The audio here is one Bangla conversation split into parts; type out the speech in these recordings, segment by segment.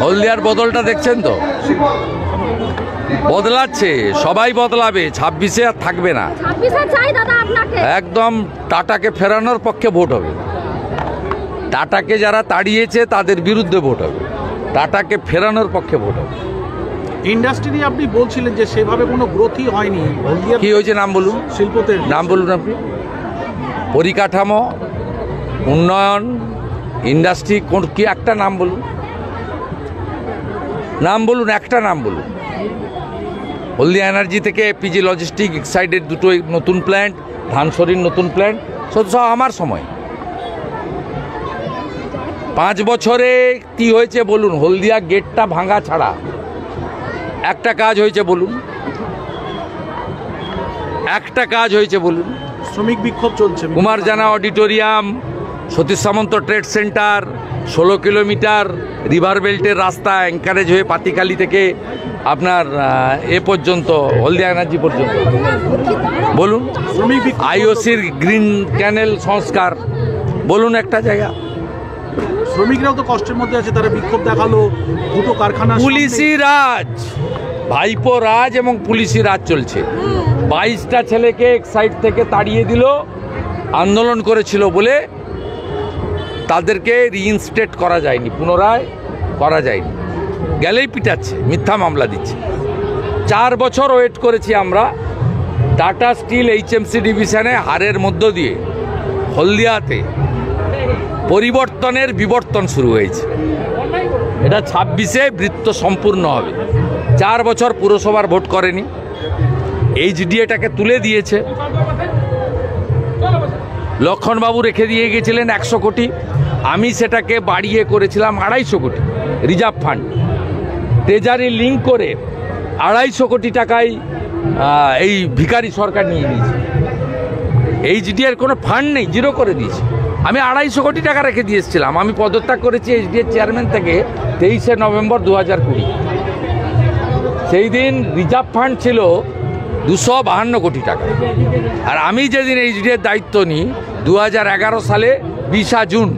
হলদিয়ার বদলটা দেখছেন তো, বদলাচ্ছে, সবাই বদলাবে, 26-এ আর থাকবে না। একদম টাটাকে ফেরানোর পক্ষে ভোট হবে। টাটাকে যারা তাড়িয়েছে তাদের বিরুদ্ধে ভোট হবে, টাটাকে ফেরানোর পক্ষে ভোট হবে। ইন্ডাস্ট্রি নিয়ে আপনি বলছিলেন যে সেভাবে কোনো গ্রোথই হয়নি। কি হয়েছে নাম বলুন, শিল্পতে নাম বলুন আপনি। পরিকাঠামো, উন্নয়ন, ইন্ডাস্ট্রি, কোন কি একটা নাম বলুন, নাম বলুন, একটা নাম বলুন। হলদিয়া এনার্জি থেকে পিজি লজিস্টিক এক্সাইডের দুটো নতুন প্ল্যান্ট, ধানসরির নতুন প্ল্যান্ট, সব আমার সময়। 5 বছরে কি হয়েছে বলুন? হলদিয়া গেটটা ভাঙা ছাড়া একটা কাজ হয়েছে বলুন, একটা কাজ হয়েছে বলুন? শ্রমিক বিক্ষোভ চলছে। কুমারজানা অডিটোরিয়াম, সতীশ সামন্ত ট্রেড সেন্টার, 16 কিলোমিটার রিভার বেল্টের রাস্তা এনকারেজ হয়ে পাতিখালি থেকে আপনার এ পর্যন্ত হলদিয়া এনার্জি পর্যন্ত বলুন। আইওসির গ্রিন ক্যানেল সংস্কার বলুন, একটা জায়গা। শ্রমিকরাও তো কষ্টের মধ্যে আছে, তারা বিক্ষোভ দেখালো, দুটো কারখানা। পুলিশি রাজ, ভাইপো রাজ এবং পুলিশি রাজ চলছে। 22টা ছেলেকে এক সাইড থেকে তাড়িয়ে দিল, আন্দোলন করেছিল বলে তাদেরকে রিইনস্টেট করা যায়নি, পুনরায় করা যায়নি, গেলেই পিটাচ্ছে, মিথ্যা মামলা দিচ্ছে। 4 বছর ওয়েট করেছি আমরা। টাটা স্টিল HMC ডিভিশনে হারের মধ্য দিয়ে হলদিয়াতে পরিবর্তনের বিবর্তন শুরু হয়েছে। এটা 26-এ বৃত্ত সম্পূর্ণ হবে। 4 বছর পুরসভার ভোট করেনি, HDAটাকে তুলে দিয়েছে। লক্ষণবাবু রেখে দিয়ে গেছিলেন 100 কোটি, আমি সেটাকে বাড়িয়ে করেছিলাম 250 কোটি রিজার্ভ ফান্ড, ট্রেজারি লিঙ্ক করে 250 কোটি টাকায় এই ভিখারি সরকার নিয়ে নিয়েছে। HDAর কোনো ফান্ড নেই, জিরো করে দিয়েছে। আমি 250 কোটি টাকা রেখে দিয়ে এসেছিলাম। আমি পদত্যাগ করেছি HDAর চেয়ারম্যান থেকে 23শে নভেম্বর 2020। সেই দিন রিজার্ভ ফান্ড ছিল 252 কোটি টাকা। আর আমি যেদিন HDAর দায়িত্ব নিই 2011 সালে 20 জুন,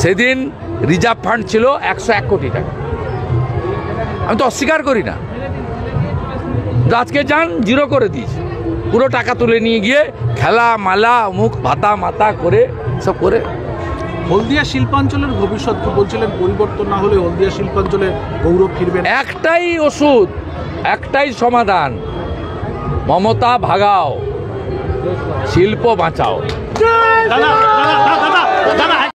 সেদিন রিজার্ভ ফান্ড ছিল 101 কোটি টাকা। আমি তো অস্বীকার করি না, আজকে যান জিরো করে দিয়েছি, পুরো টাকা তুলে নিয়ে গিয়ে খেলা মালা মুখ ভাতা মাতা করে সব করে। হলদিয়া শিল্পাঞ্চলের ভবিষ্যৎ কি বলছিলেন? পরিবর্তন না হলে হলদিয়া শিল্পাঞ্চলে গৌরব ফিরবে। একটাই ওষুধ, একটাই সমাধান, মমতা ভাগাও, শিল্প বাঁচাও।